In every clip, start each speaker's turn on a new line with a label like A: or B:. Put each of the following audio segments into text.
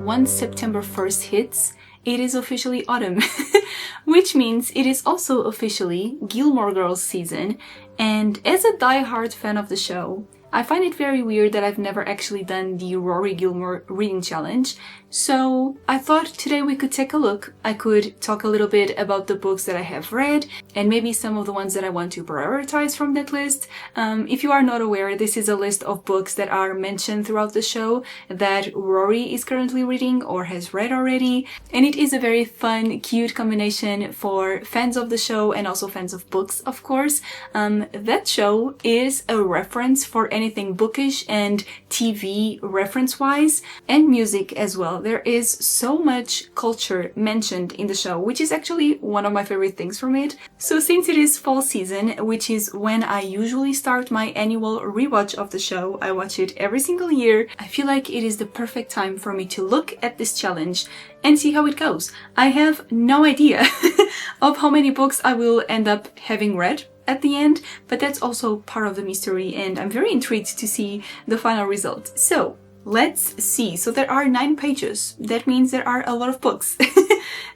A: once September 1st hits, it is officially autumn, which means it is also officially Gilmore Girls season, and as a die-hard fan of the show, I find it very weird that I've never actually done the Rory Gilmore reading challenge, so I thought today we could take a look. I could talk a little bit about the books that I have read, and maybe some of the ones that I want to prioritize from that list. If you are not aware, this is a list of books that are mentioned throughout the show that Rory is currently reading or has read already, and it is a very fun, cute combination for fans of the show and also fans of books, of course. That show is a reference for anything bookish and TV reference-wise, and music as well. There is so much culture mentioned in the show, which is actually one of my favorite things from it. So since it is fall season, which is when I usually start my annual rewatch of the show, I watch it every single year, I feel like it is the perfect time for me to look at this challenge and see how it goes. I have no idea of how many books I will end up having read at the end, but that's also part of the mystery, and I'm very intrigued to see the final result. So let's see. So there are 9 pages. That means there are a lot of books.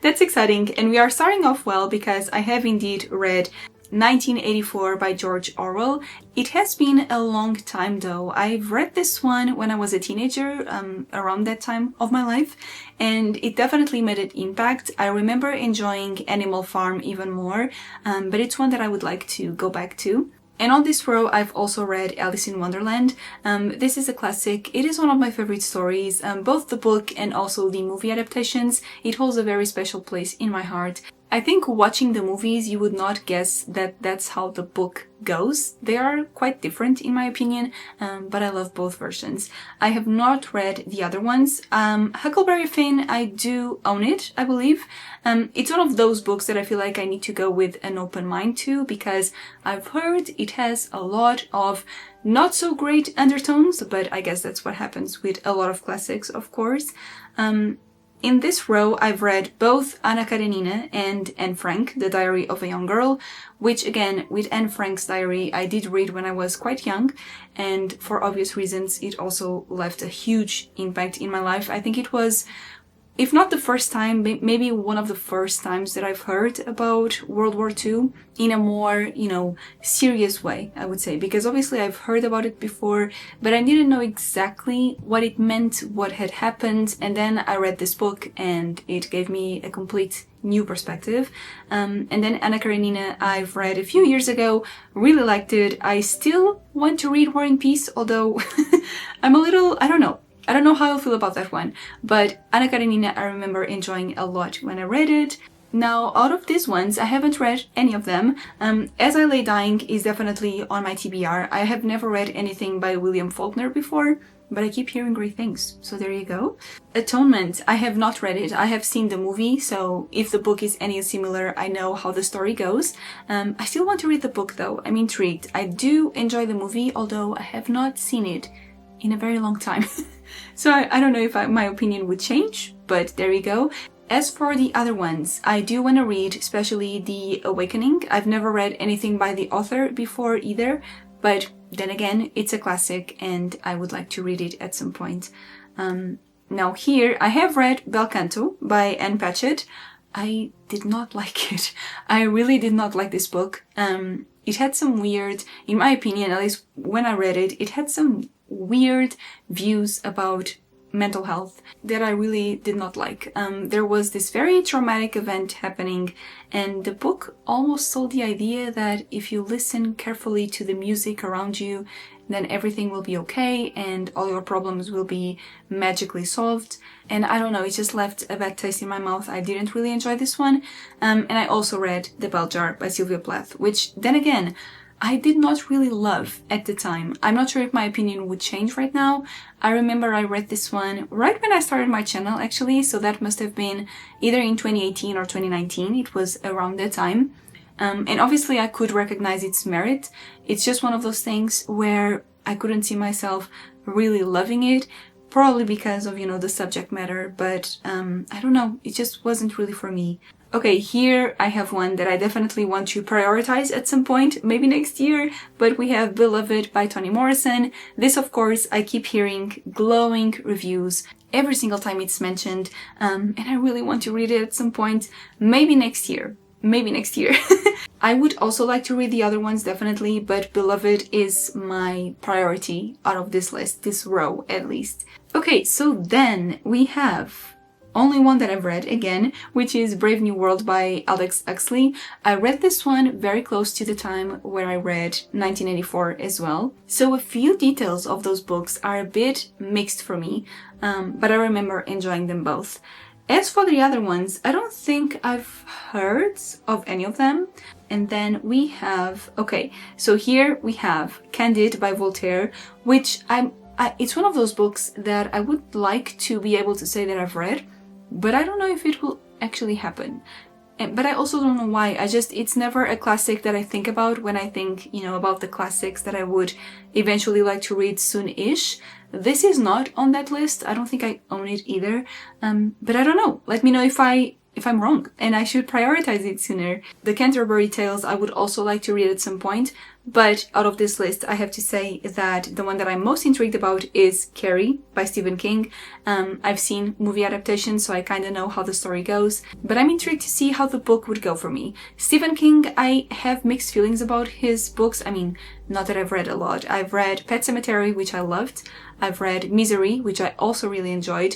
A: That's exciting, and we are starting off well because I have indeed read 1984 by George Orwell. It has been a long time though. I've read this one when I was a teenager, around that time of my life, and it definitely made an impact. I remember enjoying Animal Farm even more, but it's one that I would like to go back to. And on this row, I've also read Alice in Wonderland. This is a classic. It is one of my favorite stories, both the book and also the movie adaptations. It holds a very special place in my heart. I think watching the movies, you would not guess that that's how the book goes. They are quite different in my opinion, but I love both versions. I have not read the other ones. Huckleberry Finn, I do own it, I believe. It's one of those books that I feel like I need to go with an open mind to, because I've heard it has a lot of not so great undertones, but I guess that's what happens with a lot of classics, of course. In this row, I've read both Anna Karenina and Anne Frank, The Diary of a Young Girl, which again, with Anne Frank's diary, I did read when I was quite young, and for obvious reasons, it also left a huge impact in my life. I think it was, if not the first time, maybe one of the first times that I've heard about World War II in a more, serious way, I would say. Because obviously I've heard about it before, but I didn't know exactly what it meant, what had happened. And then I read this book and it gave me a complete new perspective. And then Anna Karenina, I've read a few years ago, really liked it. I still want to read War and Peace, although I'm a little, I don't know how I feel about that one, but Anna Karenina I remember enjoying a lot when I read it. Now, out of these ones, I haven't read any of them. As I Lay Dying is definitely on my TBR. I have never read anything by William Faulkner before, but I keep hearing great things, so there you go. Atonement, I have not read it. I have seen the movie, so if the book is any similar, I know how the story goes. I still want to read the book though. I'm intrigued. I do enjoy the movie, although I have not seen it in a very long time. So I don't know if my opinion would change, but there you go. As for the other ones, I do want to read, especially The Awakening. I've never read anything by the author before either, but then again, it's a classic and I would like to read it at some point. Now here, I have read Bel Canto by Anne Patchett. I did not like it. I really did not like this book. It had some weird, in my opinion, at least when I read it, it had some weird views about mental health that I really did not like. There was this very traumatic event happening, and the book almost sold the idea that if you listen carefully to the music around you, then everything will be okay and all your problems will be magically solved. And I don't know, it just left a bad taste in my mouth. I didn't really enjoy this one. And I also read The Bell Jar by Sylvia Plath, which then again, I did not really love at the time. I'm not sure if my opinion would change right now. I remember I read this one right when I started my channel actually, so that must have been either in 2018 or 2019. It was around that time. And obviously I could recognize its merit. It's just one of those things where I couldn't see myself really loving it, probably because of, the subject matter, but I don't know, it just wasn't really for me. Okay, here I have one that I definitely want to prioritize at some point, maybe next year, but we have Beloved by Toni Morrison. This, of course, I keep hearing glowing reviews. every single time it's mentioned, and I really want to read it at some point, maybe next year. Maybe next year. I would also like to read the other ones, definitely, but Beloved is my priority out of this list, this row at least. Okay, so then we have only one that I've read again, which is Brave New World by Aldous Huxley. I read this one very close to the time where I read 1984 as well. So a few details of those books are a bit mixed for me, but I remember enjoying them both. As for the other ones, I don't think I've heard of any of them. And then we have, okay, so here we have Candide by Voltaire, which it's one of those books that I would like to be able to say that I've read, but I don't know if it will actually happen. But I also don't know why. It's never a classic that I think about when I think, about the classics that I would eventually like to read soon-ish. This is not on that list. I don't think I own it either. But I don't know. Let me know if I'm wrong and I should prioritize it sooner. The Canterbury Tales I would also like to read at some point, but out of this list I have to say that the one that I'm most intrigued about is Carrie by Stephen King. I've seen movie adaptations, so I kind of know how the story goes, but I'm intrigued to see how the book would go for me. Stephen King, I have mixed feelings about his books. I mean, not that I've read a lot. I've read Pet Sematary, which I loved. I've read Misery, which I also really enjoyed.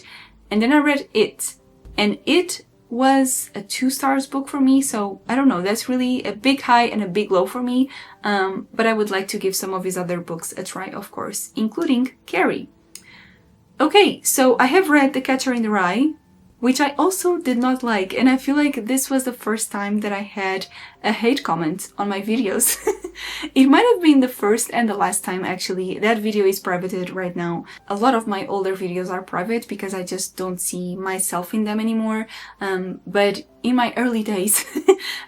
A: And then I read It. And It was a 2 stars book for me, so I don't know, that's really a big high and a big low for me, but I would like to give some of his other books a try, of course, including Carrie. Okay, so I have read The Catcher in the Rye, which I also did not like, and I feel like this was the first time that I had a hate comment on my videos. It might have been the first and the last time, actually. That video is privated right now. A lot of my older videos are private because I just don't see myself in them anymore. But in my early days,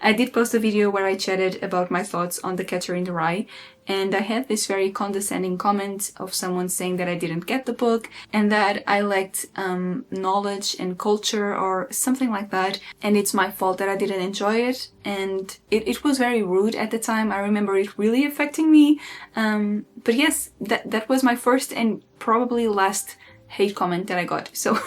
A: I did post a video where I chatted about my thoughts on The Catcher in the Rye, and I had this very condescending comment of someone saying that I didn't get the book and that I lacked knowledge and culture or something like that, and it's my fault that I didn't enjoy it. And it was very rude at the time. I remember it really affecting me. But yes, that was my first and probably last hate comment that I got. So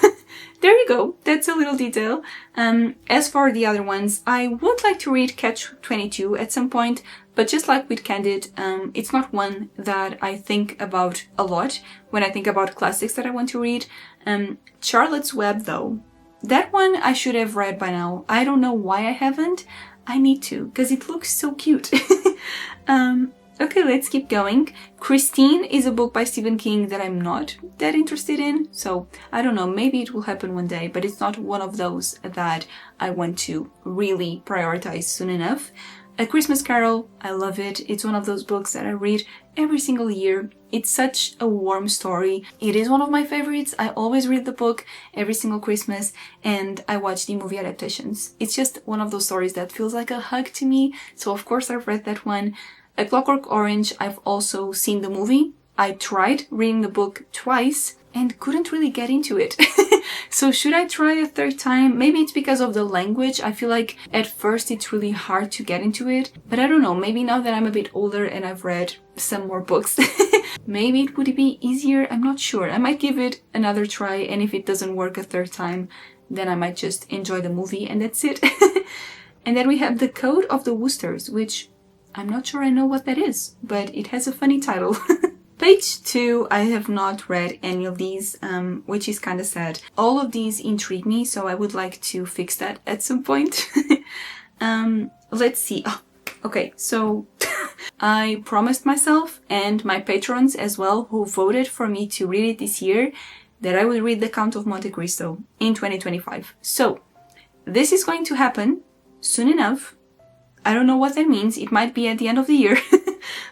A: there you go. That's a little detail. As for the other ones, I would like to read Catch-22 at some point, but just like with Candide, it's not one that I think about a lot when I think about classics that I want to read. Charlotte's Web, though, that one I should have read by now. I don't know why I haven't. I need to, because it looks so cute. Okay, let's keep going. Christine is a book by Stephen King that I'm not that interested in, so I don't know, maybe it will happen one day, but it's not one of those that I want to really prioritize soon enough. A Christmas Carol, I love it. It's one of those books that I read every single year. It's such a warm story. It is one of my favorites. I always read the book every single Christmas, and I watch the movie adaptations. It's just one of those stories that feels like a hug to me, so of course I've read that one. A Clockwork Orange, I've also seen the movie. I tried reading the book twice and couldn't really get into it. So should I try a third time? Maybe it's because of the language. I feel like at first it's really hard to get into it. But I don't know, maybe now that I'm a bit older and I've read some more books, maybe it would be easier. I'm not sure. I might give it another try, and if it doesn't work a third time, then I might just enjoy the movie and that's it. And then we have The Code of the Woosters, which I'm not sure I know what that is, but it has a funny title. Page 2, I have not read any of these, which is kind of sad. All of these intrigue me, so I would like to fix that at some point. Let's see. Oh, okay, so I promised myself and my patrons as well, who voted for me to read it this year, that I would read The Count of Monte Cristo in 2025. So this is going to happen soon enough. I don't know what that means. It might be at the end of the year,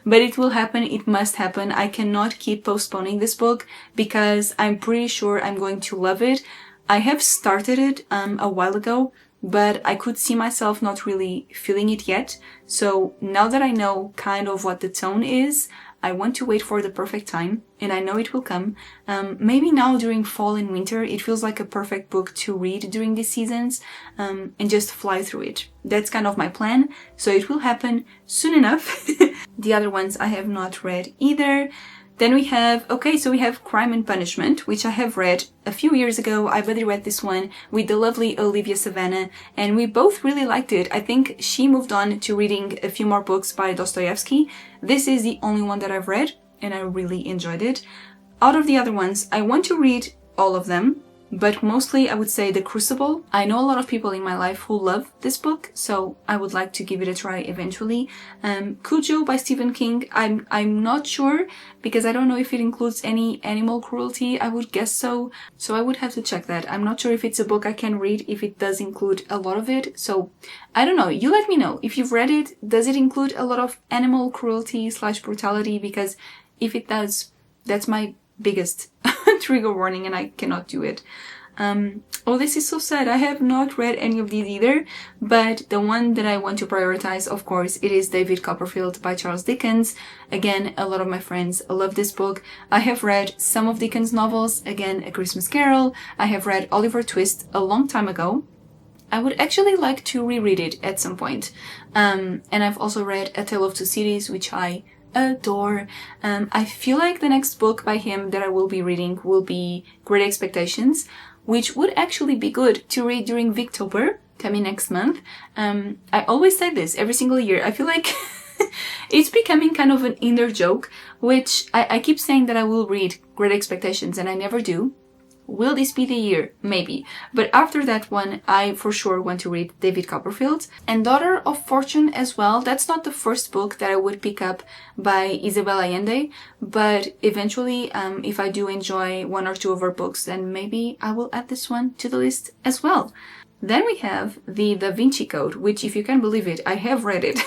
A: but it will happen. It must happen. I cannot keep postponing this book because I'm pretty sure I'm going to love it. I have started it a while ago, but I could see myself not really feeling it yet. So now that I know kind of what the tone is, I want to wait for the perfect time, and I know it will come. Maybe now during fall and winter, it feels like a perfect book to read during these seasons, and just fly through it. That's kind of my plan, so it will happen soon enough. The other ones I have not read either. Then we have, so we have Crime and Punishment, which I have read a few years ago. I already read this one with the lovely Olivia Savannah, and we both really liked it. I think she moved on to reading a few more books by Dostoevsky. This is the only one that I've read, and I really enjoyed it. Out of the other ones, I want to read all of them, but mostly I would say The Crucible. I know a lot of people in my life who love this book, so I would like to give it a try eventually. Cujo by Stephen King, I'm not sure, because I don't know if it includes any animal cruelty. I would guess so. So I would have to check that. I'm not sure if it's a book I can read, if it does include a lot of it. So I don't know. You let me know. If you've read it, does it include a lot of animal cruelty / brutality? Because if it does, that's my biggest trigger warning and I cannot do it. Oh, this is so sad. I have not read any of these either, but the one that I want to prioritize, of course, it is David Copperfield by Charles Dickens. Again, a lot of my friends love this book. I have read some of Dickens' novels, again, A Christmas Carol. I have read Oliver Twist a long time ago. I would actually like to reread it at some point. And I've also read A Tale of Two Cities, which I adore. I feel like the next book by him that I will be reading will be Great Expectations, which would actually be good to read during Victober, coming next month. I always say this every single year. I feel like it's becoming kind of an inner joke, which I keep saying that I will read Great Expectations and I never do. Will this be the year? Maybe. But after that one, I for sure want to read David Copperfield. And Daughter of Fortune as well. That's not the first book that I would pick up by Isabel Allende. But eventually, if I do enjoy one or two of her books, then maybe I will add this one to the list as well. Then we have the Da Vinci Code, which, if you can believe it, I have read it.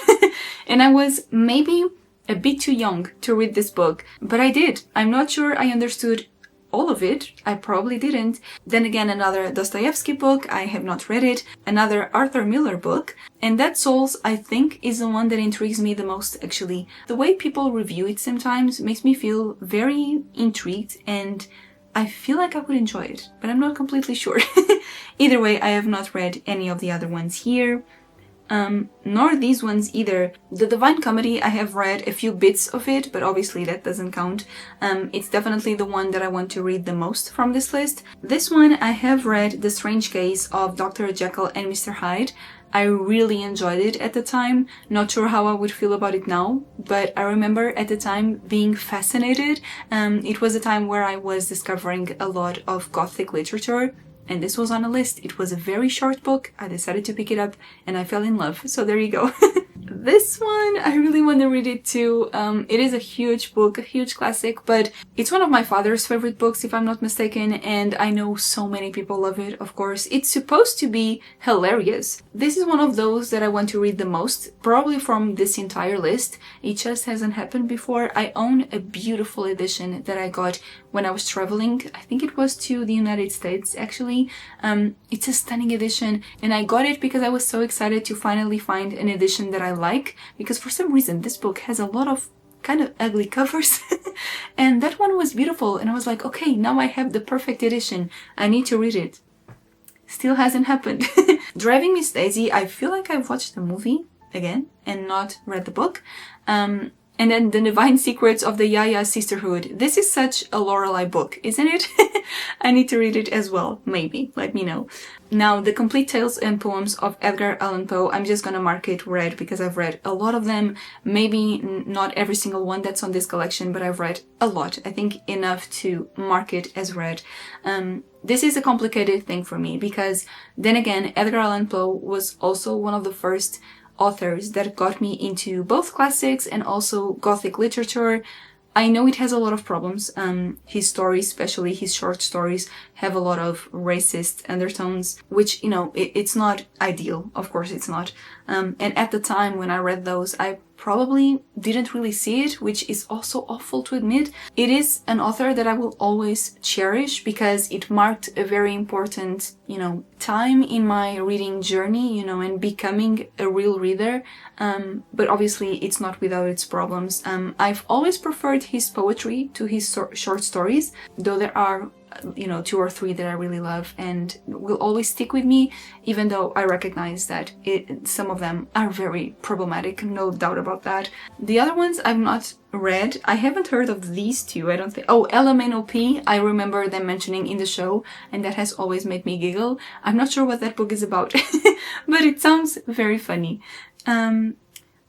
A: And I was maybe a bit too young to read this book. But I did. I'm not sure I understood all of it. I probably didn't. Then again, another Dostoevsky book. I have not read it. Another Arthur Miller book. And Dead Souls, I think, is the one that intrigues me the most, actually. The way people review it sometimes makes me feel very intrigued, and I feel like I would enjoy it, but I'm not completely sure. Either way, I have not read any of the other ones here. Nor these ones either. The Divine Comedy, I have read a few bits of it, but obviously that doesn't count. It's definitely the one that I want to read the most from this list. This one, I have read The Strange Case of Dr. Jekyll and Mr. Hyde. I really enjoyed it at the time. Not sure how I would feel about it now, but I remember at the time being fascinated. It was a time where I was discovering a lot of Gothic literature, and this was on a list. It was a very short book. I decided to pick it up and I fell in love. So there you go. This one, I really want to read it too. It is a huge book, a huge classic, but it's one of my father's favorite books, if I'm not mistaken, and I know so many people love it, of course. It's supposed to be hilarious. This is one of those that I want to read the most, probably from this entire list. It just hasn't happened before. I own a beautiful edition that I got when I was traveling. I think it was to the United States, actually. It's a stunning edition, and I got it because I was so excited to finally find an edition that I like, because for some reason this book has a lot of kind of ugly covers and that one was beautiful, and I was like, okay, now I have the perfect edition. I need to read it. Still hasn't happened. Driving Miss Daisy, I feel like I've watched the movie again and not read the book. And then The Divine Secrets of the Yaya Sisterhood. This is such a Lorelei book, isn't it? I need to read it as well, maybe. Let me know. Now, The Complete Tales and Poems of Edgar Allan Poe, I'm just gonna mark it read because I've read a lot of them. Maybe not every single one that's on this collection, but I've read a lot. I think enough to mark it as read. This is a complicated thing for me because, then again, Edgar Allan Poe was also one of the first authors that got me into both classics and also Gothic literature. I know it has a lot of problems. His stories, especially his short stories, have a lot of racist undertones, which, you know, it's not ideal. Of course it's not. And at the time when I read those, I probably didn't really see it, which is also awful to admit. It is an author that I will always cherish because it marked a very important, you know, time in my reading journey, you know, and becoming a real reader. But obviously it's not without its problems. I've always preferred his poetry to his short stories, though there are 2 or 3 that I really love and will always stick with me, even though I recognize that some of them are very problematic, no doubt about that. The other ones I've not read. I haven't heard of these 2, I don't think. Oh, LMNOP, I remember them mentioning in the show, and that has always made me giggle. I'm not sure what that book is about, but it sounds very funny.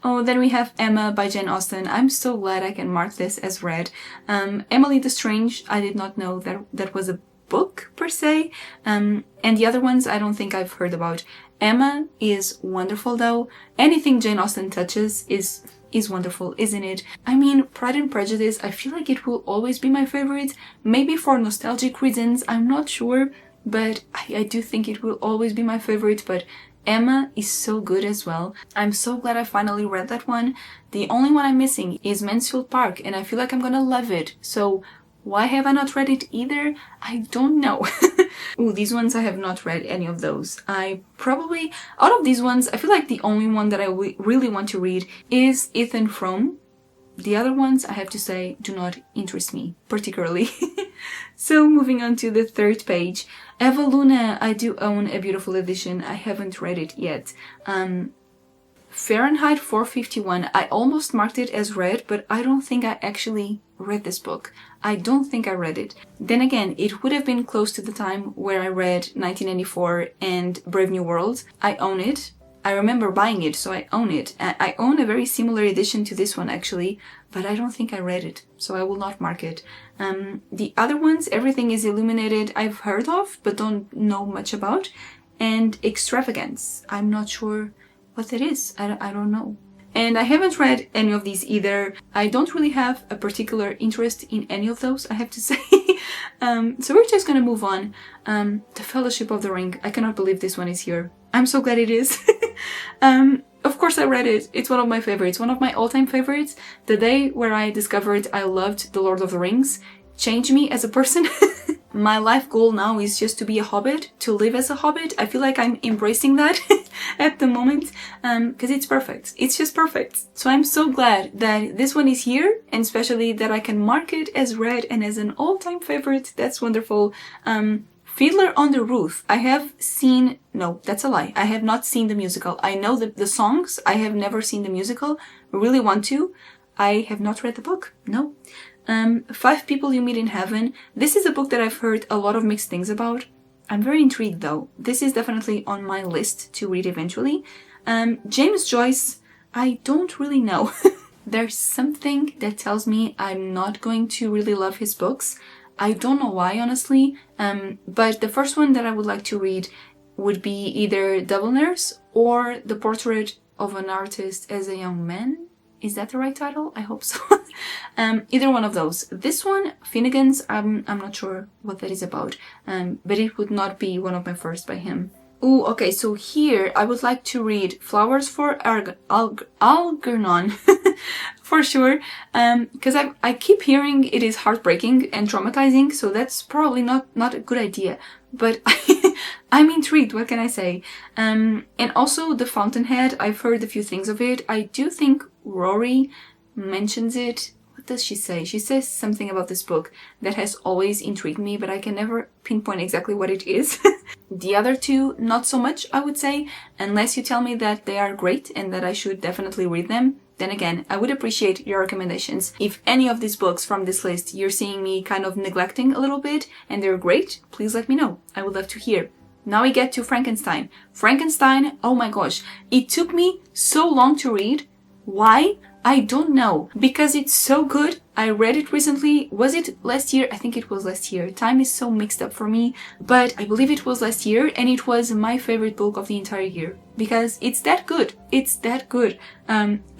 A: Oh, then we have Emma by Jane Austen. I'm so glad I can mark this as read. Emily the Strange, I did not know that was a book per se. And the other ones I don't think I've heard about. Emma is wonderful though. Anything Jane Austen touches is wonderful, isn't it? I mean, Pride and Prejudice, I feel like it will always be my favorite. Maybe for nostalgic reasons, I'm not sure. But I do think it will always be my favorite. But Emma is so good as well. I'm so glad I finally read that one. The only one I'm missing is Mansfield Park, and I feel like I'm gonna love it. So why have I not read it either? I don't know. Ooh, these ones I have not read any of those. I probably, out of these ones, I feel like the only one that I really want to read is Ethan Frome. The other ones, I have to say, do not interest me particularly. So moving on to the 3rd page. Eva Luna, I do own a beautiful edition. I haven't read it yet. Fahrenheit 451, I almost marked it as read, but I don't think I actually read this book. I don't think I read it. Then again, it would have been close to the time where I read 1994 and Brave New World. I own it. I remember buying it, so I own it. I own a very similar edition to this one actually, but I don't think I read it, so I will not mark it. The other ones, Everything is Illuminated, I've heard of, but don't know much about. And Extravagance, I'm not sure what that is. I don't know. And I haven't read any of these either. I don't really have a particular interest in any of those, I have to say. So we're just gonna move on. The Fellowship of the Ring. I cannot believe this one is here. I'm so glad it is. Of course I read it. It's one of my favorites. One of my all-time favorites. The day where I discovered I loved The Lord of the Rings changed me as a person. My life goal now is just to be a hobbit, to live as a hobbit. I feel like I'm embracing that at the moment, because it's perfect. It's just perfect. So I'm so glad that this one is here, and especially that I can mark it as read and as an all-time favorite. That's wonderful. Fiddler on the Roof. I have seen... No, that's a lie. I have not seen the musical. I know the songs. I have never seen the musical. I really want to. I have not read the book. No. 5 People You Meet in Heaven. This is a book that I've heard a lot of mixed things about. I'm very intrigued though. This is definitely on my list to read eventually. James Joyce, I don't really know. There's something that tells me I'm not going to really love his books. I don't know why, honestly. But the first one that I would like to read would be either Dubliners or The Portrait of an Artist as a Young Man. Is that the right title? I hope so. Either one of those. This one, Finnegan's, I'm not sure what that is about, but it would not be one of my first by him. Ooh, okay, so here I would like to read Flowers for Algernon, for sure, because I keep hearing it is heartbreaking and traumatizing, so that's probably not a good idea, but I'm intrigued, what can I say? And also The Fountainhead, I've heard a few things of it. I do think Rory mentions it. What does she say? She says something about this book that has always intrigued me, but I can never pinpoint exactly what it is. The other two, not so much, I would say, unless you tell me that they are great and that I should definitely read them. Then again, I would appreciate your recommendations. If any of these books from this list you're seeing me kind of neglecting a little bit and they're great, please let me know. I would love to hear. Now we get to Frankenstein. Frankenstein, oh my gosh, it took me so long to read. Why? I don't know. Because it's so good. I read it recently. Was it last year? I think it was last year. Time is so mixed up for me. But I believe it was last year and it was my favorite book of the entire year. Because it's that good. It's that good.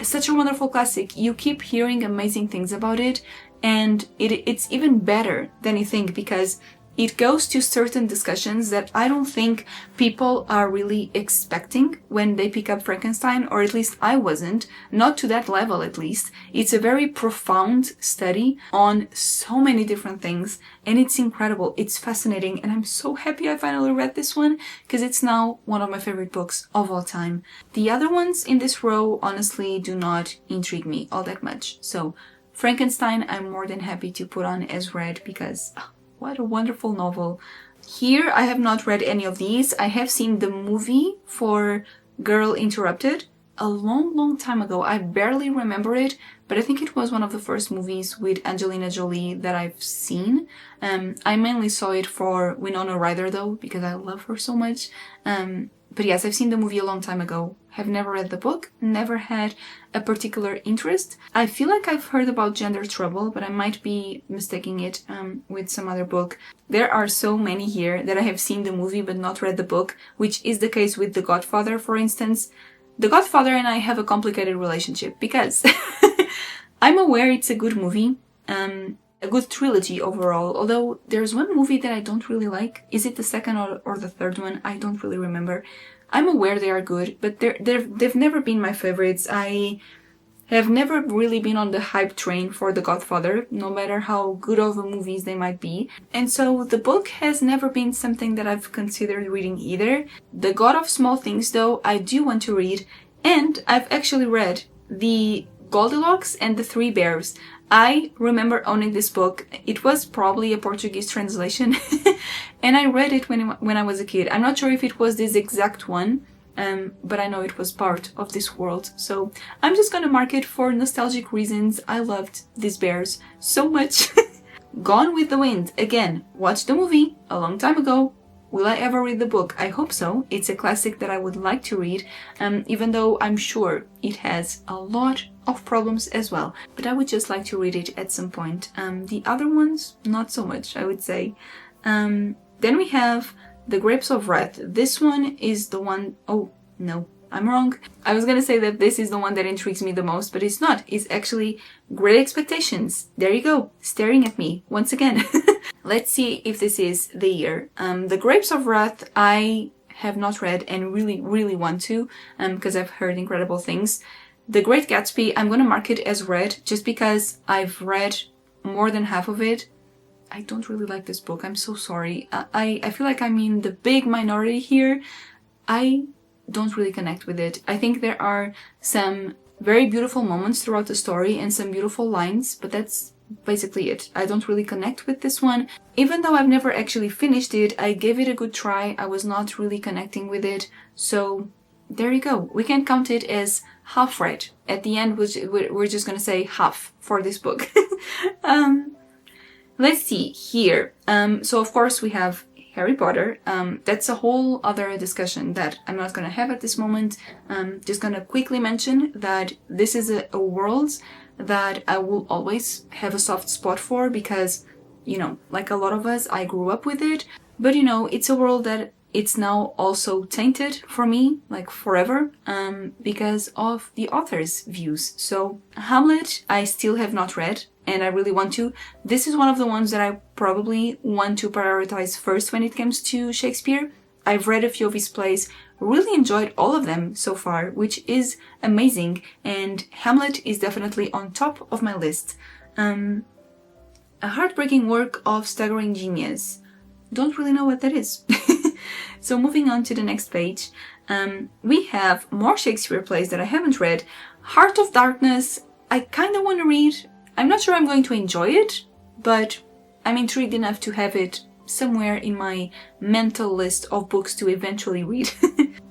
A: Such a wonderful classic. You keep hearing amazing things about it. And it's even better than you think because it goes to certain discussions that I don't think people are really expecting when they pick up Frankenstein, or at least I wasn't, not to that level at least. It's a very profound study on so many different things, and it's incredible, it's fascinating, and I'm so happy I finally read this one, because it's now one of my favorite books of all time. The other ones in this row honestly do not intrigue me all that much, so Frankenstein I'm more than happy to put on as read because what a wonderful novel. Here, I have not read any of these. I have seen the movie for Girl Interrupted a long time ago. I barely remember it, but I think it was one of the first movies with Angelina Jolie that I've seen. I mainly saw it for Winona Ryder though, because I love her so much. But yes, I've seen the movie a long time ago. Have never read the book, never had a particular interest. I feel like I've heard about Gender Trouble, but I might be mistaking it with some other book. There are so many here that I have seen the movie but not read the book, which is the case with The Godfather, for instance. The Godfather and I have a complicated relationship because I'm aware it's a good movie, a good trilogy overall, although there's one movie that I don't really like. Is it the second or the third one? I don't really remember. I'm aware they are good, but they've never been my favorites. I have never really been on the hype train for The Godfather, no matter how good of a movies they might be. And so the book has never been something that I've considered reading either. The God of Small Things, though, I do want to read, and I've actually read the Goldilocks and the Three Bears. I remember owning this book. It was probably a Portuguese translation, and I read it when I was a kid. I'm not sure if it was this exact one, but I know it was part of this world. So I'm just gonna mark it for nostalgic reasons. I loved these bears so much. Gone with the Wind. Again, watched the movie a long time ago. Will I ever read the book? I hope so. It's a classic that I would like to read, even though I'm sure it has a lot of problems as well. But I would just like to read it at some point. The other ones, not so much, I would say. Then we have The Grapes of Wrath. This one is the one... Oh, no, I'm wrong. I was gonna say that this is the one that intrigues me the most, but it's not. It's actually Great Expectations. There you go, staring at me once again. Let's see if this is the year. The Grapes of Wrath I have not read and really want to, because I've heard incredible things. The Great Gatsby, I'm gonna mark it as read, just because I've read more than half of it. I don't really like this book, I'm so sorry. I feel like I'm in the big minority here. I don't really connect with it. I think there are some very beautiful moments throughout the story and some beautiful lines, but that's basically it. I don't really connect with this one. Even though I've never actually finished it, I gave it a good try. I was not really connecting with it. So there you go. We can count it as half read. At the end, we're just gonna say half for this book. Let's see here. So of course we have Harry Potter. That's a whole other discussion that I'm not gonna have at this moment. Just gonna quickly mention that this is a world that I will always have a soft spot for because, you know, like a lot of us, I grew up with it. But, you know, it's a world that it's now also tainted for me, like forever, because of the author's views. So Hamlet, I still have not read, and I really want to. This is one of the ones that I probably want to prioritize first when it comes to Shakespeare. I've read a few of his plays, really enjoyed all of them so far, which is amazing, and Hamlet is definitely on top of my list. A heartbreaking work of staggering genius. Don't really know what that is. So moving on to the next page, we have more Shakespeare plays that I haven't read. Heart of Darkness, I kind of want to read. I'm not sure I'm going to enjoy it, but I'm intrigued enough to have it somewhere in my mental list of books to eventually read.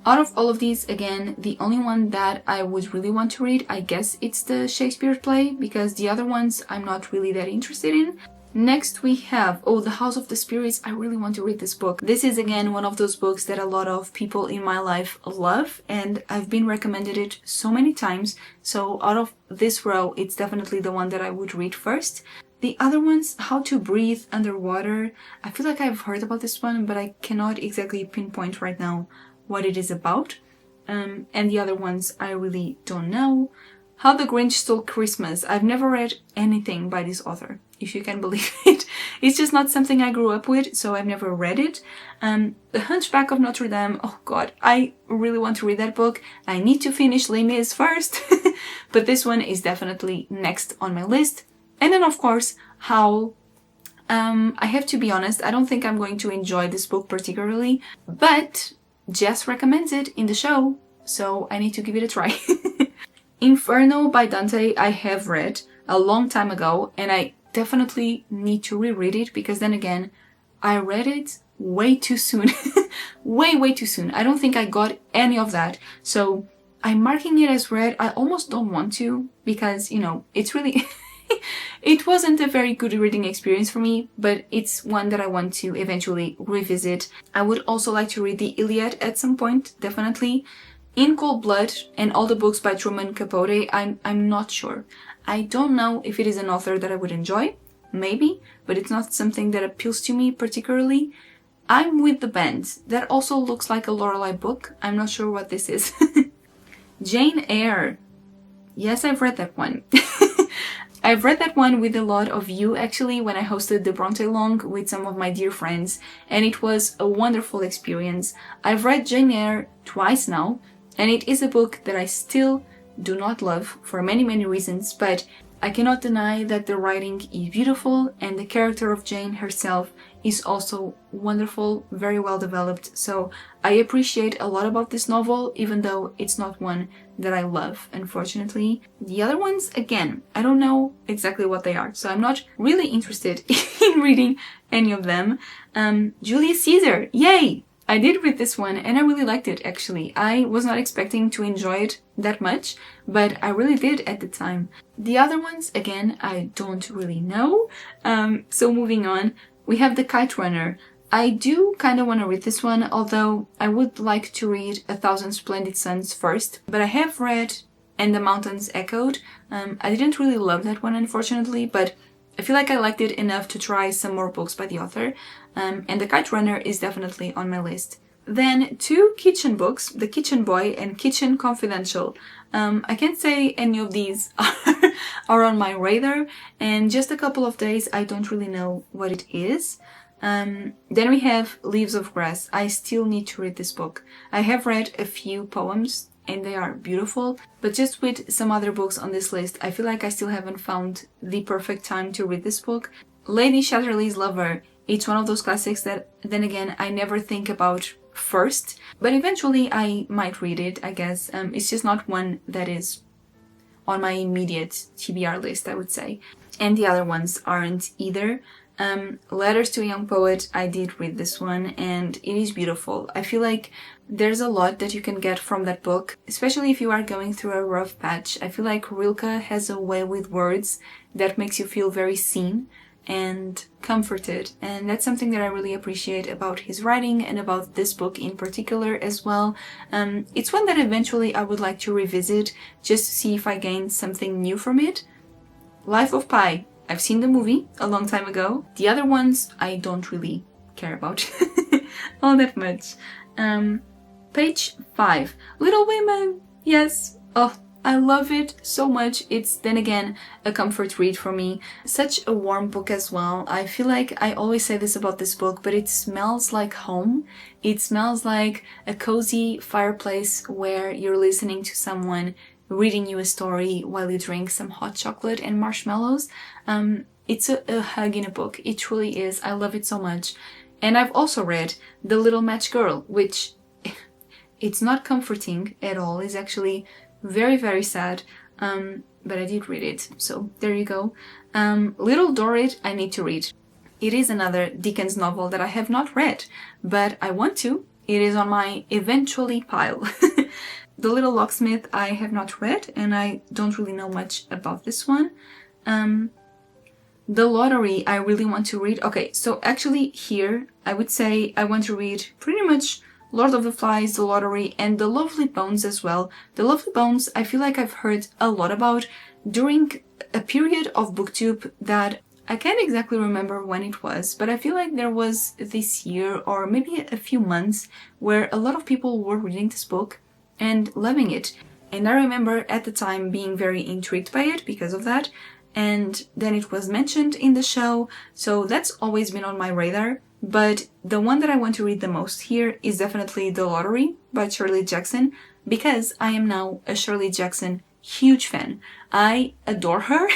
A: Out of all of these, again, the only one that I would really want to read, I guess it's the Shakespeare play, because the other ones I'm not really that interested in. Next we have, The House of the Spirits. I really want to read this book. This is again one of those books that a lot of people in my life love, and I've been recommended it so many times. So out of this row, it's definitely the one that I would read first. The other ones, How to Breathe Underwater. I feel like I've heard about this one, but I cannot exactly pinpoint right now what it is about. And the other ones, I really don't know. How the Grinch Stole Christmas. I've never read anything by this author, if you can believe it. It's just not something I grew up with, so I've never read it. The Hunchback of Notre Dame. Oh god, I really want to read that book. I need to finish Les Mis first. But this one is definitely next on my list. And then of course, Howl. I have to be honest, I don't think I'm going to enjoy this book particularly, but Jess recommends it in the show, so I need to give it a try. Inferno by Dante I have read a long time ago, and I definitely need to reread it, because then again, I read it way too soon. way too soon. I don't think I got any of that. So I'm marking it as read. I almost don't want to, because, you know, it's really... It wasn't a very good reading experience for me, but it's one that I want to eventually revisit. I would also like to read the Iliad at some point, definitely. In Cold Blood and all the books by Truman Capote, I'm not sure. I don't know if it is an author that I would enjoy, maybe, but it's not something that appeals to me particularly. I'm with the Band. That also looks like a Lorelei book. I'm not sure what this is. Jane Eyre. Yes, I've read that one. I've read that one with a lot of you, actually, when I hosted the Bronte Long with some of my dear friends, and it was a wonderful experience. I've read Jane Eyre twice now, and it is a book that I still do not love for many reasons, but I cannot deny that the writing is beautiful, and the character of Jane herself is also wonderful, very well developed. So I appreciate a lot about this novel, even though it's not one that I love, unfortunately. The other ones, again, I don't know exactly what they are, so I'm not really interested in reading any of them. Julius Caesar, yay! I did read this one and I really liked it, actually. I was not expecting to enjoy it that much, but I really did at the time. The other ones, again, I don't really know. So moving on, we have The Kite Runner. I do kind of want to read this one, although I would like to read A Thousand Splendid Suns first. But I have read And the Mountains Echoed. I didn't really love that one, unfortunately, but I feel like I liked it enough to try some more books by the author. And The Kite Runner is definitely on my list. Then 2 kitchen books, The Kitchen Boy and Kitchen Confidential. I can't say any of these are on my radar, and just a couple of days I don't really know what it is. Then we have Leaves of Grass. I still need to read this book. I have read a few poems and they are beautiful, but just with some other books on this list, I feel like I still haven't found the perfect time to read this book. Lady Chatterley's Lover. It's one of those classics that, then again, I never think about first, but eventually I might read it, I guess. It's just not one that is on my immediate TBR list, I would say. And the other ones aren't either. Letters to a Young Poet, I did read this one and it is beautiful. I feel like there's a lot that you can get from that book, especially if you are going through a rough patch. I feel like Rilke has a way with words that makes you feel very seen and comforted, and that's something that I really appreciate about his writing and about this book in particular as well. It's one that eventually I would like to revisit just to see if I gain something new from it. Life of Pi. I've seen the movie a long time ago. The other ones I don't really care about all that much. Page 5. Little Women. Yes. Oh, I love it so much. It's, then again, a comfort read for me. Such a warm book as well. I feel like I always say this about this book, but it smells like home. It smells like a cozy fireplace where you're listening to someone reading you a story while you drink some hot chocolate and marshmallows. It's a hug in a book. It truly is. I love it so much. And I've also read The Little Match Girl, which it's not comforting at all. It's actually very sad. But I did read it. So there you go. Little Dorrit, I need to read. It is another Dickens novel that I have not read, but I want to. It is on my eventually pile. The Little Locksmith I have not read, and I don't really know much about this one. The Lottery I really want to read. Okay, so actually here I would say I want to read pretty much Lord of the Flies, The Lottery, and The Lovely Bones as well. The Lovely Bones I feel like I've heard a lot about during a period of BookTube that I can't exactly remember when it was, but I feel like there was this year or maybe a few months where a lot of people were reading this book and loving it. And I remember at the time being very intrigued by it because of that. And then it was mentioned in the show, so that's always been on my radar. But the one that I want to read the most here is definitely The Lottery by Shirley Jackson, because I am now a Shirley Jackson huge fan. I adore her.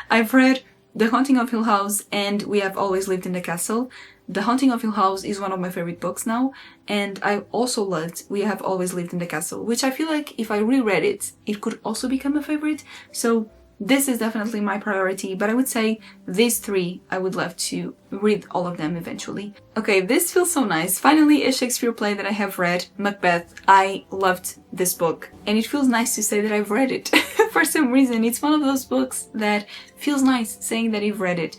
A: I've read The Haunting of Hill House and We Have Always Lived in the Castle. The Haunting of Hill House is one of my favorite books now, and I also loved We Have Always Lived in the Castle, which I feel like if I reread it, it could also become a favorite. So this is definitely my priority, but I would say these three, I would love to read all of them eventually. Okay, this feels so nice. Finally, a Shakespeare play that I have read, Macbeth. I loved this book, and it feels nice to say that I've read it. For some reason, it's one of those books that feels nice saying that you've read it.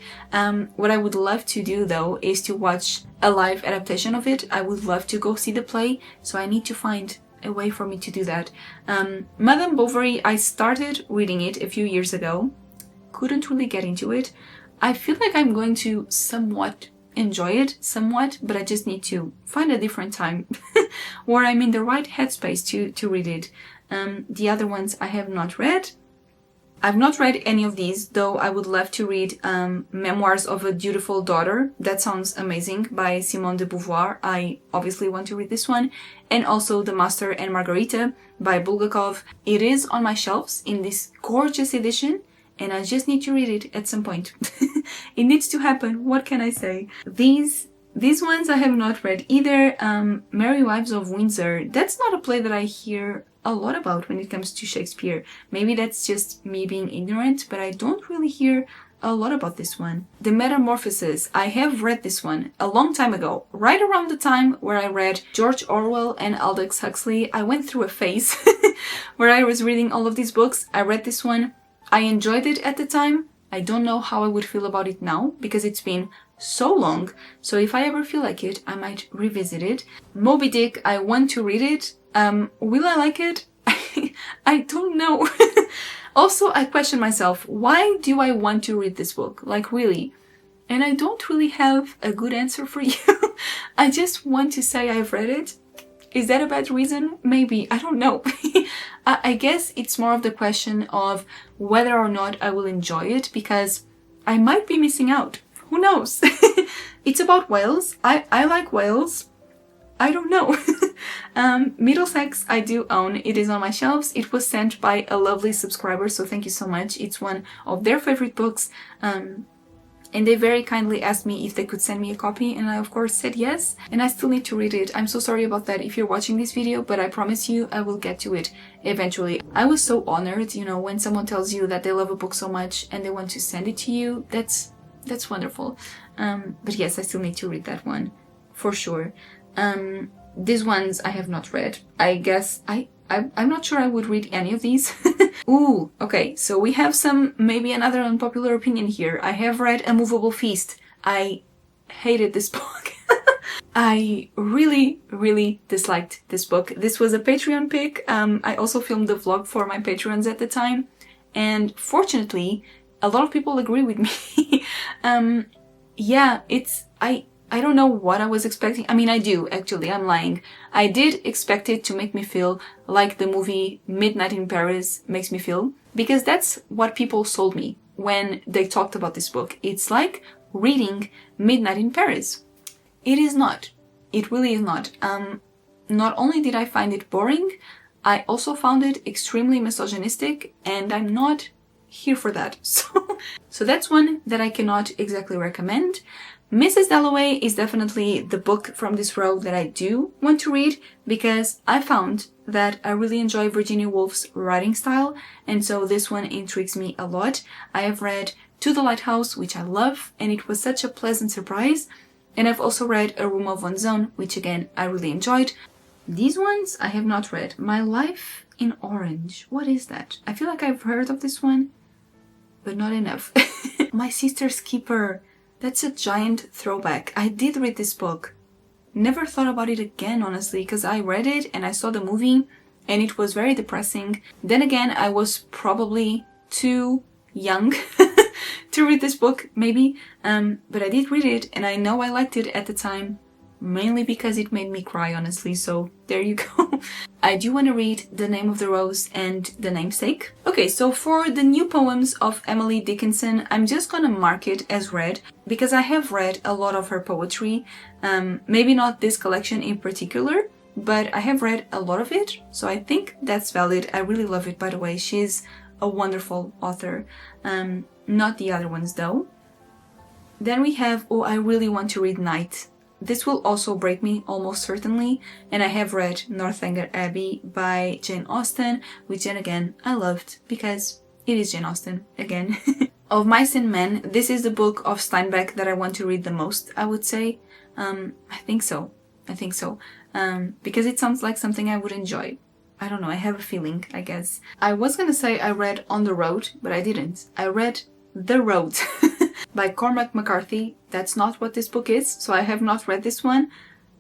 A: What I would love to do though is to watch a live adaptation of it. I would love to go see the play, so I need to find a way for me to do that. Madame Bovary, I started reading it a few years ago. Couldn't really get into it. I feel like I'm going to somewhat enjoy it, but I just need to find a different time where I'm in the right headspace to read it. The other ones I have not read. I've not read any of these, though I would love to read Memoirs of a Dutiful Daughter. That sounds amazing, by Simone de Beauvoir. I obviously want to read this one. And also The Master and Margarita by Bulgakov. It is on my shelves in this gorgeous edition, and I just need to read it at some point. It needs to happen. What can I say? These ones I have not read either. Merry Wives of Windsor. That's not a play that I hear a lot about when it comes to Shakespeare. Maybe that's just me being ignorant, but I don't really hear a lot about this one. The Metamorphoses. I have read this one a long time ago, right around the time where I read George Orwell and Aldous Huxley. I went through a phase where I was reading all of these books. I read this one. I enjoyed it at the time. I don't know how I would feel about it now because it's been so long. So if I ever feel like it, I might revisit it. Moby Dick, I want to read it. Will I like it? I don't know. Also, I question myself, why do I want to read this book? Like, really? And I don't really have a good answer for you. I just want to say I've read it. Is that a bad reason? Maybe. I don't know. I guess it's more of the question of whether or not I will enjoy it, because I might be missing out. Who knows? It's about whales. I like whales. I don't know. Middlesex I do own. It is on my shelves. It was sent by a lovely subscriber, so thank you so much. It's one of their favorite books. And they very kindly asked me if they could send me a copy, and I of course said yes, and I still need to read it. I'm so sorry about that if you're watching this video, but I promise you I will get to it eventually. I was so honored, you know, when someone tells you that they love a book so much and they want to send it to you. That's wonderful. But yes, I still need to read that one for sure. These ones I have not read. I guess I'm not sure I would read any of these. Ooh, okay, so we have maybe another unpopular opinion here. I have read A Movable Feast. I hated this book. I really, really disliked this book. This was a Patreon pick. I also filmed the vlog for my Patreons at the time, and fortunately, a lot of people agree with me. Yeah, I don't know what I was expecting. I mean, I do, actually, I'm lying. I did expect it to make me feel like the movie Midnight in Paris makes me feel, because that's what people sold me when they talked about this book. It's like reading Midnight in Paris. It is not. It really is not. Not only did I find it boring, I also found it extremely misogynistic, and I'm not here for that. So that's one that I cannot exactly recommend. Mrs. Dalloway is definitely the book from this row that I do want to read, because I found that I really enjoy Virginia Woolf's writing style, and so this one intrigues me a lot. I have read To the Lighthouse, which I love, and it was such a pleasant surprise, and I've also read A Room of One's Own, which again I really enjoyed. These ones I have not read. My Life in Orange. What is that? I feel like I've heard of this one, but not enough. My Sister's Keeper. That's a giant throwback. I did read this book. Never thought about it again, honestly, because I read it and I saw the movie and it was very depressing. Then again, I was probably too young to read this book, maybe. But I did read it and I know I liked it at the time, mainly because it made me cry, honestly. So there you go. I do want to read The Name of the Rose and The Namesake. Okay, so for the new poems of Emily Dickinson, I'm just gonna mark it as read, because I have read a lot of her poetry. Maybe not this collection in particular, but I have read a lot of it, so I think that's valid. I really love it, by the way. She's a wonderful author. Not the other ones, though. Then we have, oh, I really want to read Night. This will also break me, almost certainly, and I have read Northanger Abbey by Jane Austen, which then again I loved because it is Jane Austen, again. Of Mice and Men, this is the book of Steinbeck that I want to read the most, I would say. I think so. Because it sounds like something I would enjoy. I don't know, I have a feeling, I guess. I was gonna say I read On the Road, but I didn't. I read The Road by Cormac McCarthy. That's not what this book is, so I have not read this one.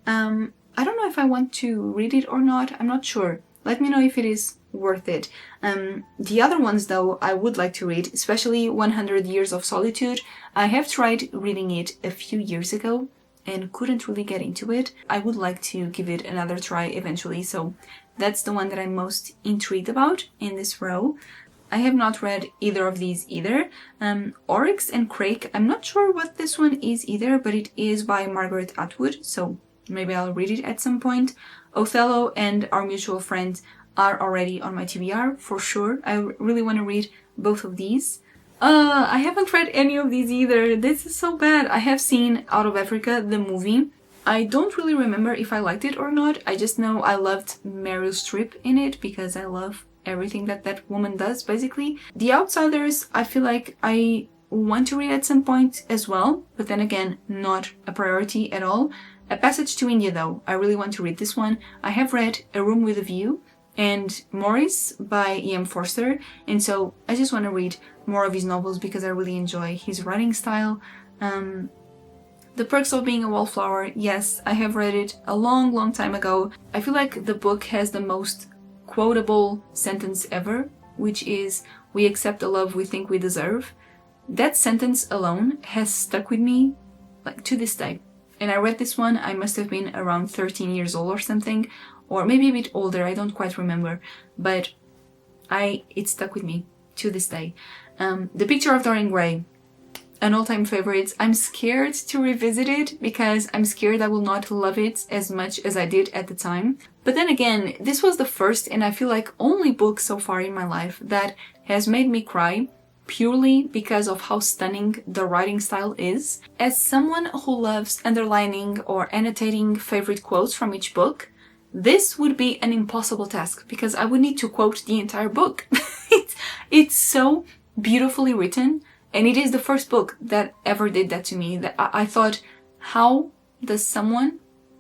A: I don't know if I want to read it or not. I'm not sure. Let me know if it is worth it. The other ones, though, I would like to read, especially 100 Years of Solitude. I have tried reading it a few years ago and couldn't really get into it. I would like to give it another try eventually, so that's the one that I'm most intrigued about in this row. I have not read either of these either. Oryx and Crake, I'm not sure what this one is either, but it is by Margaret Atwood, so maybe I'll read it at some point. Othello and Our Mutual Friend are already on my TBR, for sure. I really want to read both of these. I haven't read any of these either. This is so bad. I have seen Out of Africa, the movie. I don't really remember if I liked it or not. I just know I loved Meryl Streep in it because I love everything that that woman does, basically. The Outsiders, I feel like I want to read at some point as well, but then again, not a priority at all. A Passage to India, though, I really want to read this one. I have read A Room with a View and Morris by E.M. Forster, and so I just want to read more of his novels because I really enjoy his writing style. The Perks of Being a Wallflower, yes, I have read it a long time ago. I feel like the book has the most quotable sentence ever, which is, "We accept the love we think we deserve." That sentence alone has stuck with me, like, to this day. And I read this one, I must have been around 13 years old or something, or maybe a bit older, I don't quite remember, but it stuck with me to this day. The Picture of Dorian Gray, an all-time favorite. I'm scared to revisit it because I'm scared I will not love it as much as I did at the time. But then again, this was the first and I feel like only book so far in my life that has made me cry purely because of how stunning the writing style is. As someone who loves underlining or annotating favorite quotes from each book, this would be an impossible task because I would need to quote the entire book. It's so beautifully written. And it is the first book that ever did that to me. That I thought, how does someone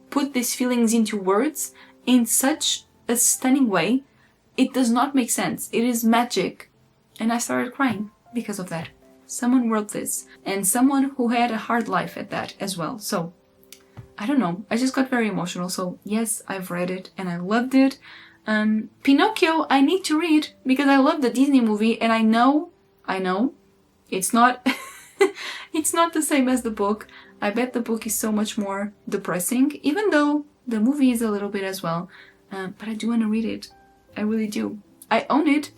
A: put these feelings into words in such a stunning way? It does not make sense. It is magic. And I started crying because of that. Someone wrote this. And someone who had a hard life at that as well. So, I don't know. I just got very emotional. So, yes, I've read it and I loved it. Pinocchio, I need to read because I love the Disney movie and I know, it's not it's not the same as the book. I bet the book is so much more depressing, even though the movie is a little bit as well. But I do want to read it. I really do. I own it.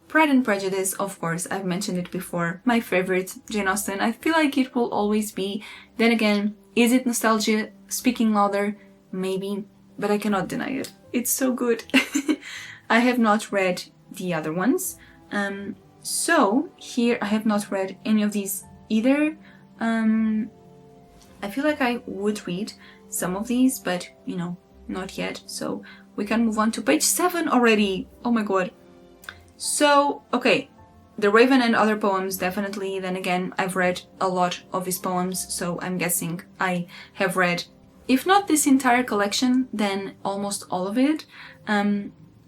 A: Pride and Prejudice, of course, I've mentioned it before. My favorite, Jane Austen. I feel like it will always be. Then again, is it nostalgia speaking louder? Maybe, but I cannot deny it. It's so good. I have not read the other ones. So, here I have not read any of these either. I feel like I would read some of these, but, not yet. So, we can move on to page 7 already. Oh my god. So, okay. The Raven and Other Poems, definitely. Then again, I've read a lot of his poems, so I'm guessing I have read, if not this entire collection, then almost all of it.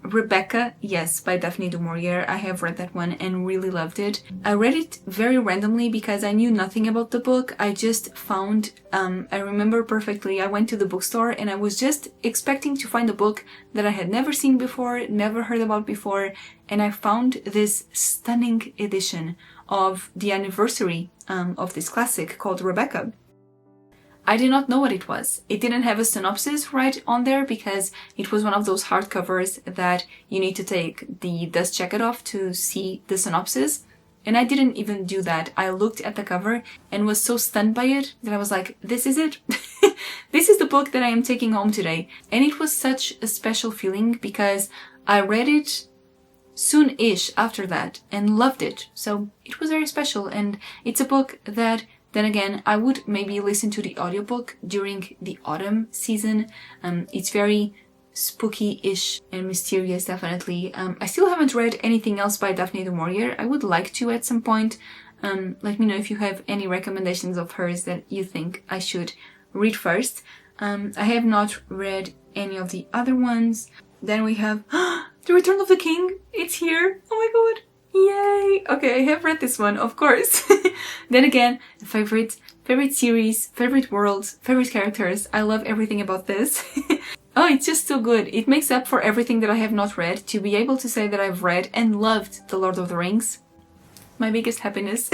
A: Rebecca, yes, by Daphne du Maurier. I have read that one and really loved it. I read it very randomly because I knew nothing about the book. I just found, I remember perfectly, I went to the bookstore and I was just expecting to find a book that I had never seen before, never heard about before, and I found this stunning edition of the anniversary of this classic called Rebecca. I did not know what it was. It didn't have a synopsis right on there because it was one of those hardcovers that you need to take the dust jacket off to see the synopsis. And I didn't even do that. I looked at the cover and was so stunned by it that I was like, this is it. This is the book that I am taking home today. And it was such a special feeling because I read it soon-ish after that and loved it. So it was very special, and it's a book that, then again, I would maybe listen to the audiobook during the autumn season. It's very spooky-ish and mysterious, definitely. I still haven't read anything else by Daphne du Maurier. I would like to at some point. Let me know if you have any recommendations of hers that you think I should read first. I have not read any of the other ones. Then we have The Return of the King. It's here. Oh my god. Yay! Okay, I have read this one, of course. Then again, favorite series, favorite worlds, favorite characters. I love everything about this. Oh, it's just so good. It makes up for everything that I have not read to be able to say that I've read and loved The Lord of the Rings. My biggest happiness.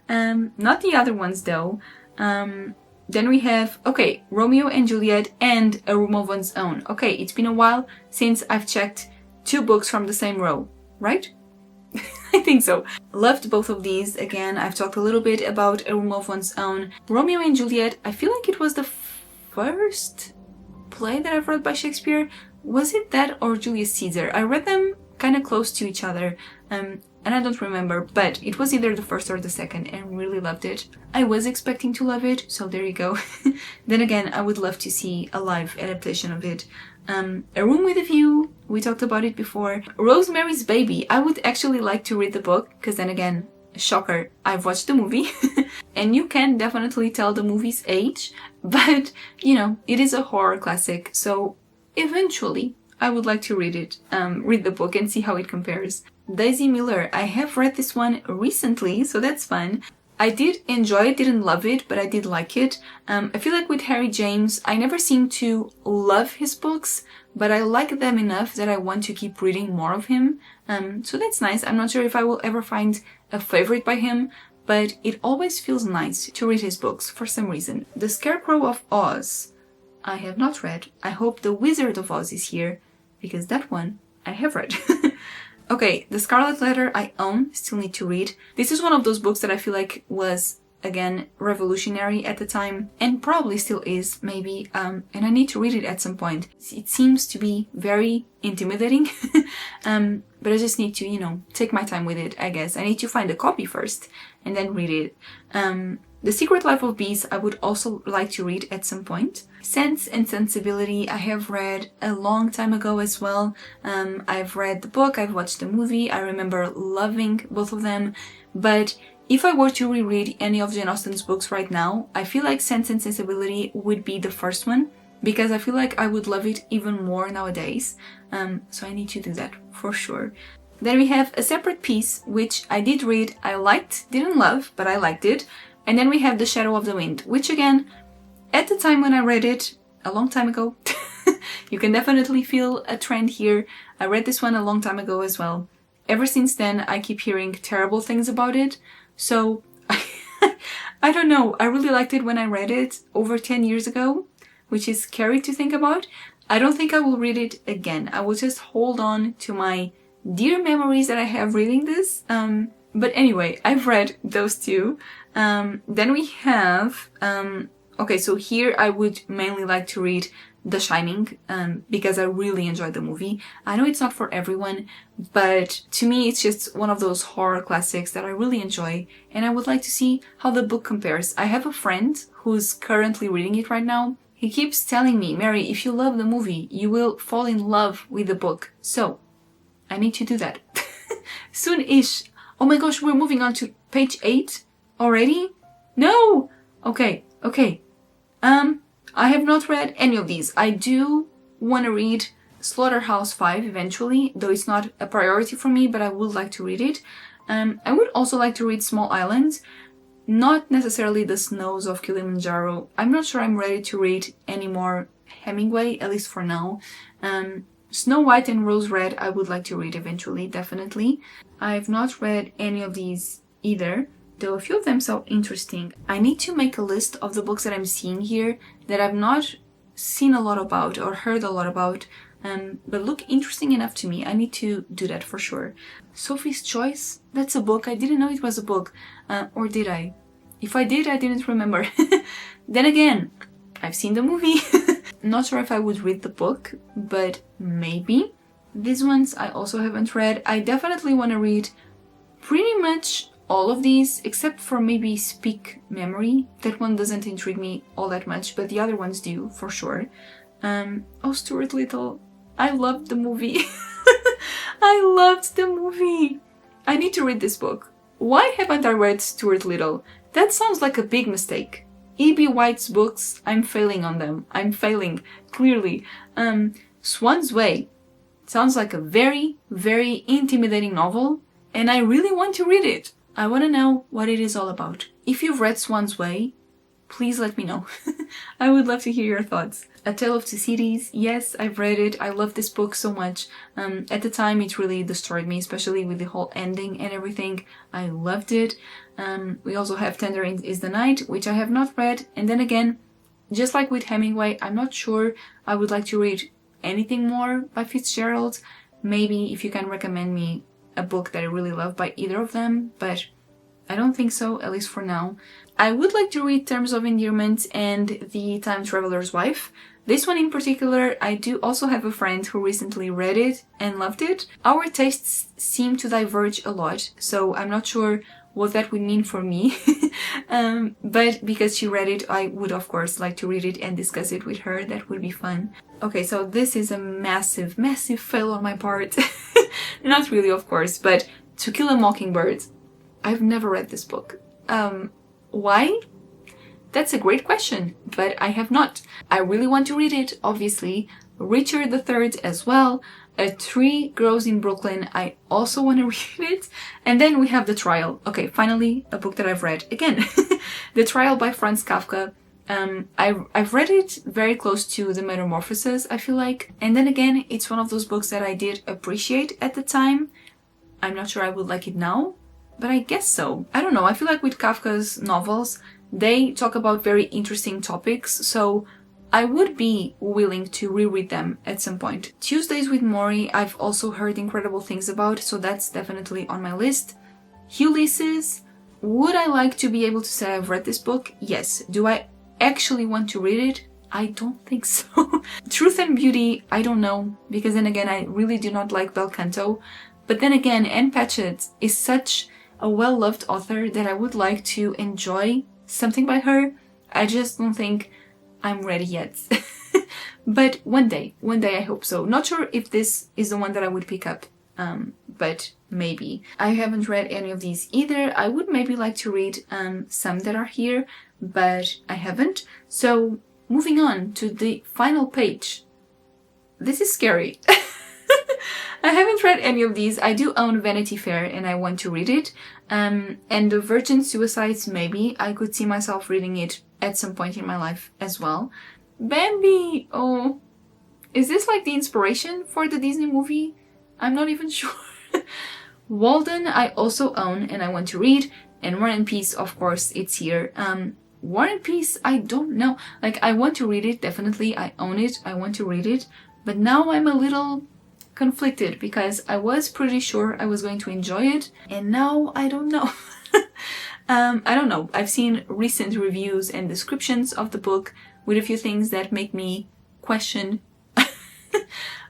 A: Not the other ones though. Then we have, okay, Romeo and Juliet and A Room of One's Own. Okay, it's been a while since I've checked 2 books from the same row, right? I think so. Loved both of these. Again, I've talked a little bit about A Room of One's Own. Romeo and Juliet, I feel like it was the first play that I've read by Shakespeare. Was it that or Julius Caesar? I read them kind of close to each other, and I don't remember, but it was either the first or the second, and really loved it. I was expecting to love it, so there you go. Then again, I would love to see a live adaptation of it. A Room with a View, we talked about it before. Rosemary's Baby, I would actually like to read the book, because then again, shocker, I've watched the movie. And you can definitely tell the movie's age, but, you know, it is a horror classic, so eventually I would like to read it, read the book and see how it compares. Daisy Miller, I have read this one recently, so that's fun. I did enjoy it, didn't love it, but I did like it. I feel like with Harry James, I never seem to love his books, but I like them enough that I want to keep reading more of him. So that's nice. I'm not sure if I will ever find a favorite by him, but it always feels nice to read his books for some reason. The Scarecrow of Oz, I have not read. I hope The Wizard of Oz is here, because that one I have read. Okay, The Scarlet Letter I own, still need to read. This is one of those books that I feel like was, again, revolutionary at the time, and probably still is, maybe, and I need to read it at some point. It seems to be very intimidating, but I just need to, you know, take my time with it, I guess. I need to find a copy first, and then read it. The Secret Life of Bees I would also like to read at some point. Sense and Sensibility I have read a long time ago as well. I've read the book, I've watched the movie, I remember loving both of them, but if I were to reread any of Jane Austen's books right now, I feel like Sense and Sensibility would be the first one, because I feel like I would love it even more nowadays, so I need to do that for sure. Then we have A Separate Piece, which I did read, I liked, didn't love, but I liked it. And then we have The Shadow of the Wind, which again, at the time when I read it, a long time ago, you can definitely feel a trend here. I read this one a long time ago as well. Ever since then, I keep hearing terrible things about it. So, I don't know, I really liked it when I read it over 10 years ago, which is scary to think about. I don't think I will read it again. I will just hold on to my dear memories that I have reading this. But anyway, I've read those two. Then we have, okay, so here I would mainly like to read The Shining, because I really enjoyed the movie. I know it's not for everyone, but to me it's just one of those horror classics that I really enjoy, and I would like to see how the book compares. I have a friend who's currently reading it right now. He keeps telling me, Mary, if you love the movie, you will fall in love with the book. So, I need to do that. Soon-ish. Oh my gosh, we're moving on to page 8 already? No! Okay. I have not read any of these. I do want to read Slaughterhouse 5 eventually, though it's not a priority for me, but I would like to read it. I would also like to read Small Islands, not necessarily The Snows of Kilimanjaro. I'm not sure I'm ready to read any more Hemingway, at least for now. Snow White and Rose Red I would like to read eventually, definitely. I've not read any of these either, though a few of them sound interesting. I need to make a list of the books that I'm seeing here that I've not seen a lot about or heard a lot about, but look interesting enough to me. I need to do that for sure. Sophie's Choice, that's a book. I didn't know it was a book, or did I? If I did, I didn't remember. Then again, I've seen the movie. Not sure if I would read the book, but maybe. These ones I also haven't read. I definitely want to read pretty much all of these, except for maybe Speak Memory. That one doesn't intrigue me all that much, but the other ones do, for sure. Oh, Stuart Little. I loved the movie. I loved the movie. I need to read this book. Why haven't I read Stuart Little? That sounds like a big mistake. E.B. White's books, I'm failing on them. I'm failing, clearly. Swan's Way sounds like a very, very intimidating novel, and I really want to read it. I want to know what it is all about. If you've read Swan's Way, please let me know. I would love to hear your thoughts. A Tale of Two Cities, yes, I've read it. I love this book so much. At the time, it really destroyed me, especially with the whole ending and everything. I loved it. We also have Tender is the Night, which I have not read. And then again, just like with Hemingway, I'm not sure I would like to read anything more by Fitzgerald. Maybe if you can recommend me a book that I really love by either of them, but I don't think so, at least for now. I would like to read Terms of Endearment and The Time Traveler's Wife. This one in particular, I do also have a friend who recently read it and loved it. Our tastes seem to diverge a lot, so I'm not sure what that would mean for me. But because she read it, I would of course like to read it and discuss it with her. That would be fun. Okay, so this is a massive, massive fail on my part. Not really, of course, but To Kill a Mockingbird. I've never read this book. Why? That's a great question, but I have not. I really want to read it, obviously. Richard III as well. A Tree Grows in Brooklyn. I also want to read it. And then we have The Trial. Okay, finally, a book that I've read. Again, The Trial by Franz Kafka. I've read it very close to The Metamorphoses, I feel like. And then again, it's one of those books that I did appreciate at the time. I'm not sure I would like it now, but I guess so. I don't know. I feel like with Kafka's novels, they talk about very interesting topics, so I would be willing to reread them at some point. Tuesdays with Morrie, I've also heard incredible things about, so that's definitely on my list. Ulysses, would I like to be able to say I've read this book? Yes. Do I actually want to read it? I don't think so. Truth and Beauty, I don't know, because then again, I really do not like Bel Canto. But then again, Anne Patchett is such a well-loved author that I would like to enjoy something by her. I just don't think I'm ready yet. But one day I hope so. Not sure if this is the one that I would pick up, but maybe. I haven't read any of these either. I would maybe like to read some that are here, but I haven't. So moving on to the final page. This is scary. I haven't read any of these. I do own Vanity Fair and I want to read it. And The Virgin Suicides, maybe. I could see myself reading it at some point in my life as well. Bambi! Oh, is this like the inspiration for the Disney movie? I'm not even sure. Walden, I also own and I want to read. And War and Peace, of course, it's here. War and Peace, I don't know. Like, I want to read it, definitely. I own it. I want to read it. But now I'm a little conflicted because I was pretty sure I was going to enjoy it, and now I don't know. I don't know. I've seen recent reviews and descriptions of the book with a few things that make me question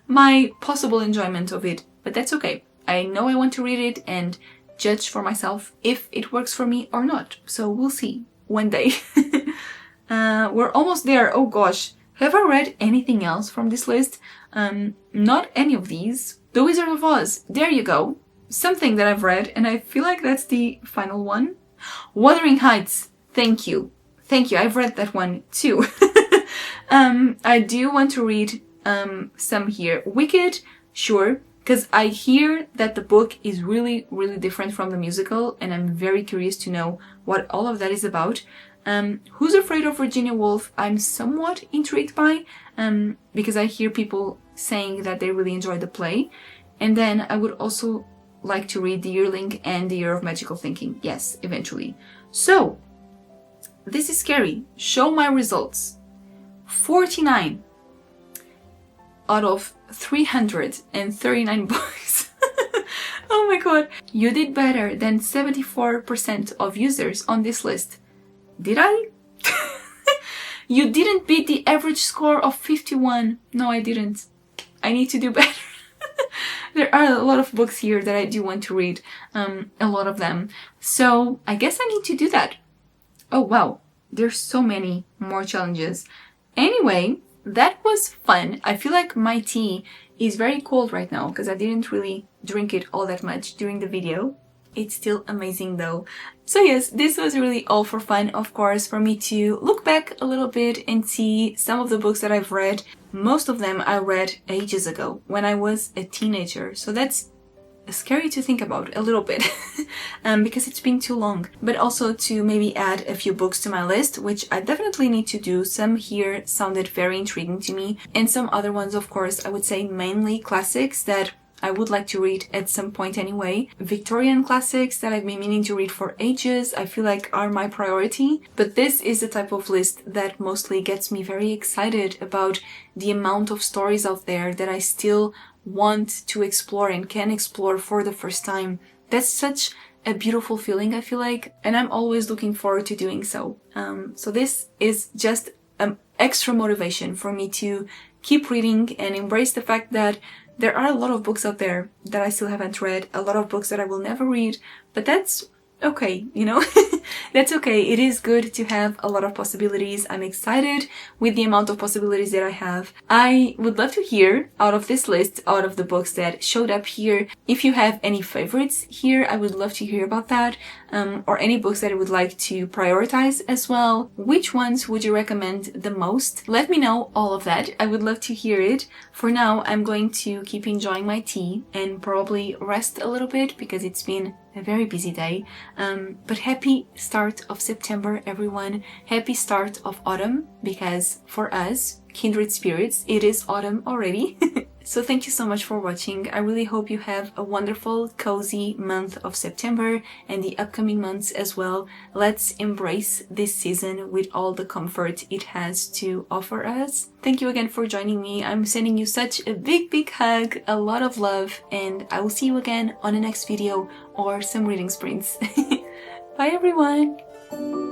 A: my possible enjoyment of it, but that's okay. I know I want to read it and judge for myself if it works for me or not. So we'll see one day. We're almost there. Oh gosh. Have I read anything else from this list? Not any of these. The Wizard of Oz. There you go. Something that I've read, and I feel like that's the final one. Wuthering Heights. Thank you. Thank you. I've read that one too. I do want to read some here. Wicked, sure, because I hear that the book is really, really different from the musical, and I'm very curious to know what all of that is about. Who's Afraid of Virginia Woolf, I'm somewhat intrigued by, because I hear people saying that they really enjoy the play. And then I would also like to read The Yearling and The Year of Magical Thinking. Yes, eventually. So, this is scary. Show my results. 49 out of 339 books. Oh my god. You did better than 74% of users on this list. Did I? You didn't beat the average score of 51. No, I didn't. I need to do better. There are a lot of books here that I do want to read. A lot of them. So I guess I need to do that. Oh wow. There's so many more challenges. Anyway, that was fun. I feel like my tea is very cold right now because I didn't really drink it all that much during the video. It's still amazing though. So yes, this was really all for fun, of course, for me to look back a little bit and see some of the books that I've read. Most of them I read ages ago, when I was a teenager. So that's scary to think about a little bit because it's been too long. But also to maybe add a few books to my list, which I definitely need to do. Some here sounded very intriguing to me, and some other ones, of course, I would say mainly classics that I would like to read at some point anyway. Victorian classics that I've been meaning to read for ages, I feel like are my priority. But this is the type of list that mostly gets me very excited about the amount of stories out there that I still want to explore and can explore for the first time. That's such a beautiful feeling, I feel like, and I'm always looking forward to doing so. So this is just extra motivation for me to keep reading and embrace the fact that there are a lot of books out there that I still haven't read, a lot of books that I will never read, but that's okay, you know? That's okay. It is good to have a lot of possibilities. I'm excited with the amount of possibilities that I have. I would love to hear out of this list, out of the books that showed up here, if you have any favorites here, I would love to hear about that, or any books that I would like to prioritize as well. Which ones would you recommend the most? Let me know all of that. I would love to hear it. For now, I'm going to keep enjoying my tea and probably rest a little bit because it's been a very busy day. But happy start of September, everyone. Happy start of autumn, because for us, kindred spirits, it is autumn already. So thank you so much for watching. I really hope you have a wonderful, cozy month of September and the upcoming months as well. Let's embrace this season with all the comfort it has to offer us. Thank you again for joining me. I'm sending you such a big, big hug, a lot of love, and I will see you again on the next video or some reading sprints. Bye everyone!